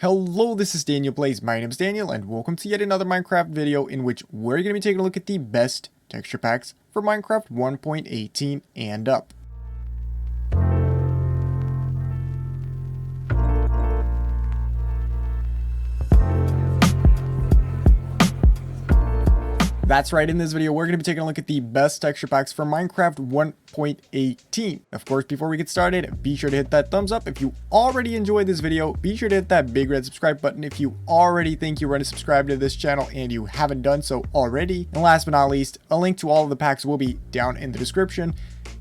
Hello, this is Daniel Plays. My name is Daniel, and welcome to yet another Minecraft video in which we're going to be taking a look at the best texture packs for Minecraft 1.18 and up. That's right, in this video we're going to be taking a look at the best texture packs for Minecraft 1.18. Of course, before we get started, be sure to hit that thumbs up. If you already enjoyed this video, be sure to hit that big red subscribe button if you already think you want to subscribe to this channel and you haven't done so already. And last but not least, a link to all of the packs will be down in the description.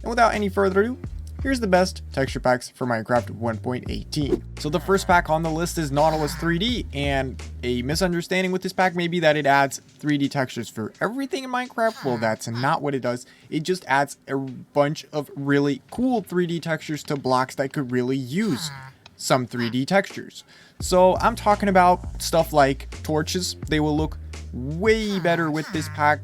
And without any further ado, here's the best texture packs for Minecraft 1.18. So the first pack on the list is Nautilus 3D, and a misunderstanding with this pack may be that it adds 3D textures for everything in Minecraft. Well, that's not what it does. It just adds a bunch of really cool 3D textures to blocks that could really use some 3D textures. So I'm talking about stuff like torches. They will look way better with this pack.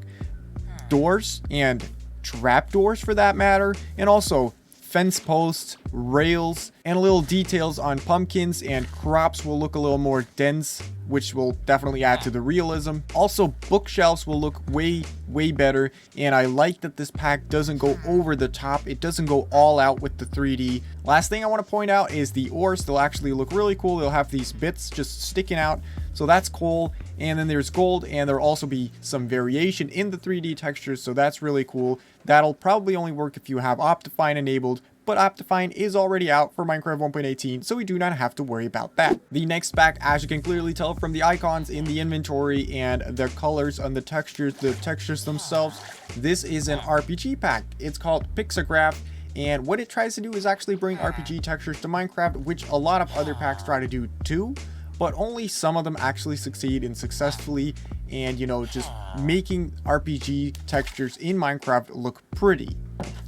Doors and trapdoors for that matter, and also fence posts, rails, and little details on pumpkins and crops will look a little more dense, which will definitely add to the realism. Also, bookshelves will look way better, and I like that this pack doesn't go over the top. It doesn't go all out with the 3D. Last thing I want to point out is the ores. They'll actually look really cool. They'll have these bits just sticking out, so that's cool. And then there's gold, and there'll also be some variation in the 3D textures, so that's really cool. That'll probably only work if you have Optifine enabled, but Optifine is already out for Minecraft 1.18, so we do not have to worry about that. The next pack, as you can clearly tell from the icons in the inventory and the colors on the textures themselves, this is an RPG pack. It's called PixaGraph, and what it tries to do is actually bring RPG textures to Minecraft, which a lot of other packs try to do too, but only some of them actually succeed in successfully and, you know, just making RPG textures in Minecraft look pretty.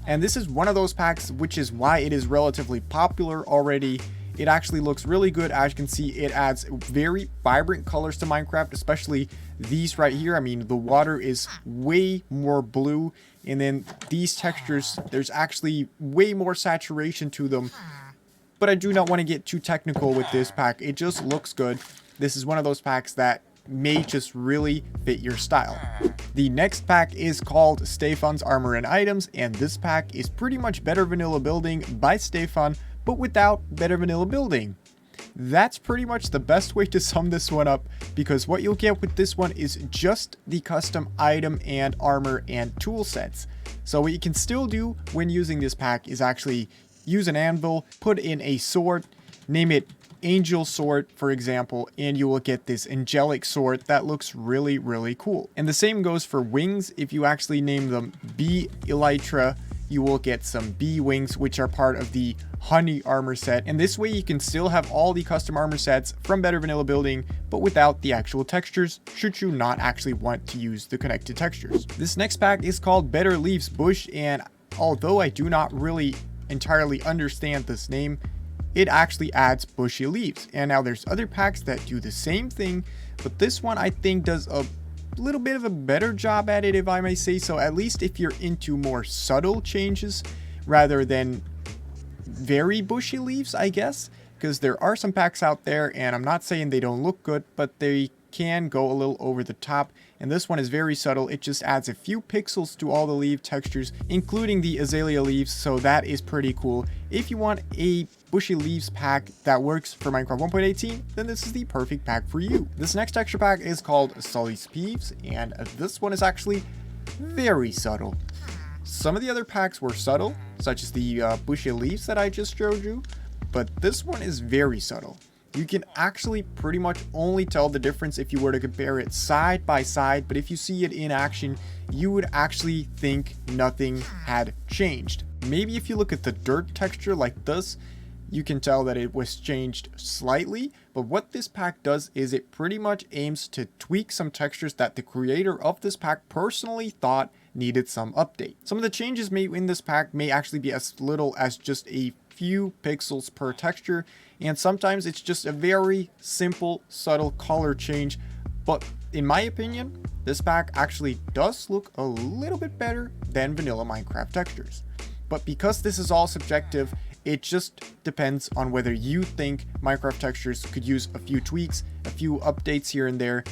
And this is one of those packs, which is why it is relatively popular already. It actually looks really good. As you can see, it adds very vibrant colors to Minecraft, especially these right here. I mean, the water is way more blue, and then these textures, there's actually way more saturation to them. But I do not want to get too technical with this pack. It just looks good. This is one of those packs that may just really fit your style. The next pack is called Stefan's Armor and Items, and this pack is pretty much Better Vanilla Building by Stefan, but without Better Vanilla Building. That's pretty much the best way to sum this one up, because what you'll get with this one is just the custom item and armor and tool sets. So what you can still do when using this pack is actually use an anvil, put in a sword, name it Angel Sword, for example, and you will get this angelic sword that looks really cool. And the same goes for wings. If you actually name them Bee Elytra, you will get some bee wings, which are part of the honey armor set. And this way you can still have all the custom armor sets from Better Vanilla Building, but without the actual textures, should you not actually want to use the connected textures. This next pack is called Better Leaves Bush, and although I do not really entirely understand this name, it actually adds bushy leaves. And now there's other packs that do the same thing, but this one I think does a little bit of a better job at it, if I may say so, at least if you're into more subtle changes rather than very bushy leaves, I guess, because there are some packs out there, and I'm not saying they don't look good, but they can go a little over the top, and this one is very subtle. It just adds a few pixels to all the leaf textures, including the azalea leaves, so that is pretty cool. If you want a bushy leaves pack that works for Minecraft 1.18, then this is the perfect pack for you. This next texture pack is called Sully's Peeves, and this one is actually very subtle. Some of the other packs were subtle, such as the bushy leaves that I just showed you, but this one is very subtle. You can actually pretty much only tell the difference if you were to compare it side by side, but if you see it in action, you would actually think nothing had changed. Maybe if you look at the dirt texture like this, you can tell that it was changed slightly, but what this pack does is it pretty much aims to tweak some textures that the creator of this pack personally thought needed some update. Some of the changes made in this pack may actually be as little as just a few pixels per texture, and sometimes it's just a very simple, subtle color change, but in my opinion, this pack actually does look a little bit better than vanilla Minecraft textures. But because this is all subjective, It just depends on whether you think Minecraft textures could use a few tweaks, a few updates here and there.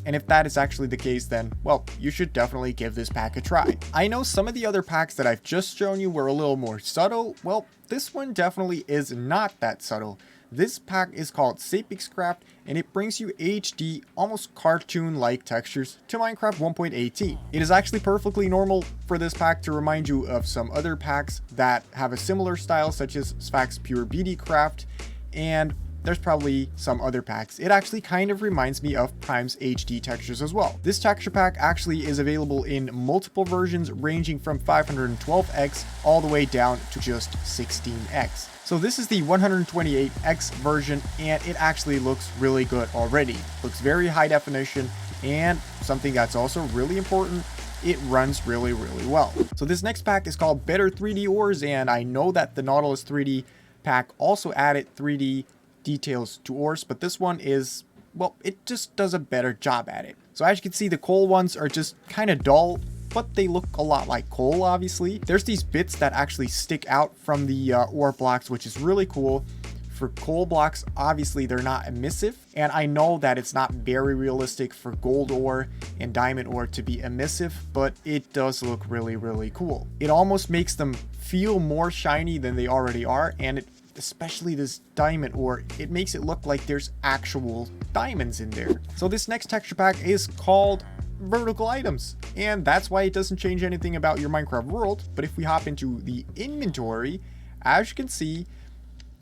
And if that is actually the case, then, well, you should definitely give this pack a try. I know some of the other packs that I've just shown you were a little more subtle. Well, this one definitely is not that subtle. This pack is called Sapixcraft, and it brings you HD, almost cartoon-like textures to Minecraft 1.18. It is actually perfectly normal for this pack to remind you of some other packs that have a similar style, such as Sphax Pure Beauty Craft, and there's probably some other packs. It actually kind of reminds me of Prime's HD textures as well. This texture pack actually is available in multiple versions ranging from 512x all the way down to just 16x. So this is the 128x version, and it actually looks really good already. Looks very high definition, and something that's also really important, it runs really well. So this next pack is called Better 3D Ores, and I know that the Nautilus 3D pack also added 3D details to ores, but this one is, well, it just does a better job at it. So as you can see, the coal ones are just kind of dull, but they look a lot like coal, obviously. There's these bits that actually stick out from the ore blocks, which is really cool. For coal blocks, obviously they're not emissive, and I know that it's not very realistic for gold ore and diamond ore to be emissive, but it does look really cool. It almost makes them feel more shiny than they already are, and especially this diamond ore, it makes it look like there's actual diamonds in there. So this next texture pack is called Vertical Items, and that's why it doesn't change anything about your Minecraft world. But if we hop into the inventory, as you can see,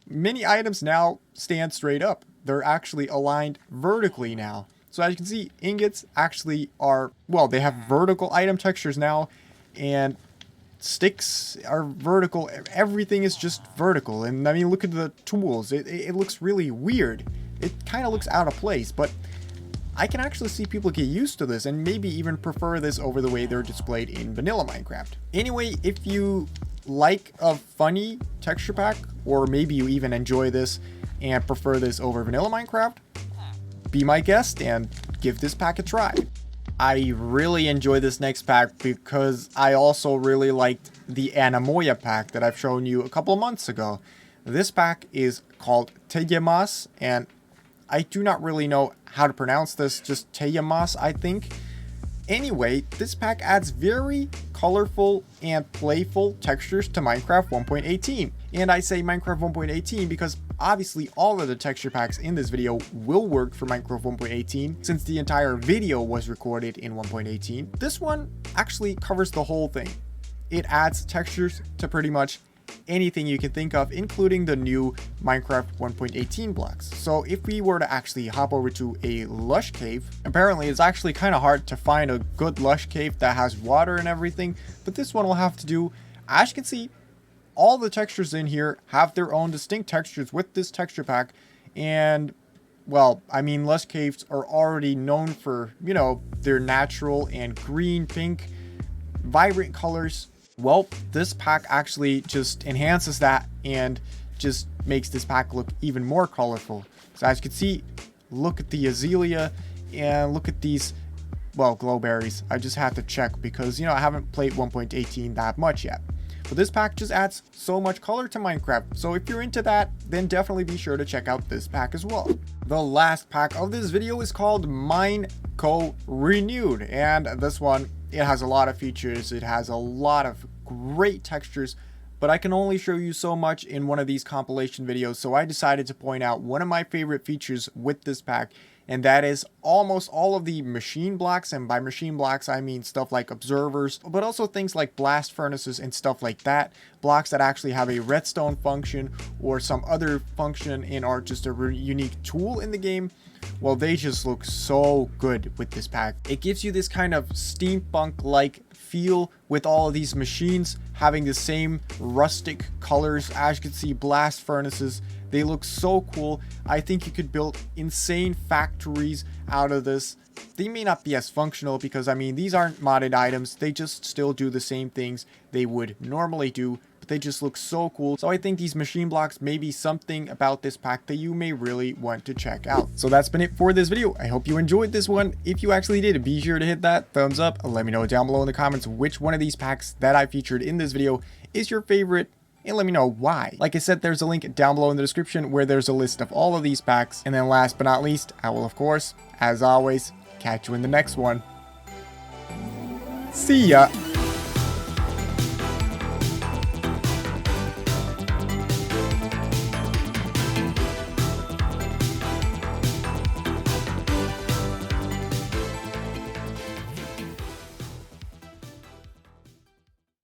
many items now stand straight up. They're actually aligned vertically now. So as you can see, ingots actually are, well, they have vertical item textures now, and sticks are vertical. Everything is just vertical. And I mean, look at the tools. It looks really weird. It kind of looks out of place, but I can actually see people get used to this and maybe even prefer this over the way they're displayed in vanilla Minecraft. Anyway, if you like a funny texture pack, or maybe you even enjoy this and prefer this over vanilla Minecraft, be my guest and give this pack a try. I really enjoy this next pack because I also really liked the Anamoya pack that I've shown you a couple of months ago. This pack is called Teyemas, and I do not really know how to pronounce this, just Teyemas, I think. Anyway, this pack adds very colorful and playful textures to Minecraft 1.18. And I say Minecraft 1.18 because obviously all of the texture packs in this video will work for Minecraft 1.18 since the entire video was recorded in 1.18. This one actually covers the whole thing. It adds textures to pretty much anything you can think of, including the new Minecraft 1.18 blocks. So if we were to actually hop over to a lush cave, apparently it's actually kind of hard to find a good lush cave that has water and everything, but this one will have to do. As you can see, all the textures in here have their own distinct textures with this texture pack, and well, I mean, lush caves are already known for, you know, their natural and green, pink, vibrant colors. Well, this pack actually just enhances that and just makes this pack look even more colorful. So as you can see, look at the azalea and look at these, well, glowberries. I just had to check because, you know, I haven't played 1.18 that much yet. But this pack just adds so much color to Minecraft. So if you're into that, then definitely be sure to check out this pack as well. The last pack of this video is called Mineco Renewed, and this one, it has a lot of features. It has a lot of great textures, but I can only show you so much in one of these compilation videos, so I decided to point out one of my favorite features with this pack, and that is almost all of the machine blocks. And by machine blocks, I mean stuff like observers, but also things like blast furnaces and stuff like that. Blocks that actually have a redstone function or some other function and are just a unique tool in the game. Well, they just look so good with this pack. It gives you this kind of steampunk-like feel with all of these machines having the same rustic colors. As you can see, blast furnaces, they look so cool. I think you could build insane factories out of this. They may not be as functional because, I mean, these aren't modded items. They just still do the same things they would normally do, but they just look so cool. So I think these machine blocks may be something about this pack that you may really want to check out. So that's been it for this video. I hope you enjoyed this one. If you actually did, be sure to hit that thumbs up and let me know down below in the comments which one of these packs that I featured in this video is your favorite and let me know why. Like I said, there's a link down below in the description where there's a list of all of these packs. And then last but not least, I will of course, as always, catch you in the next one. See ya!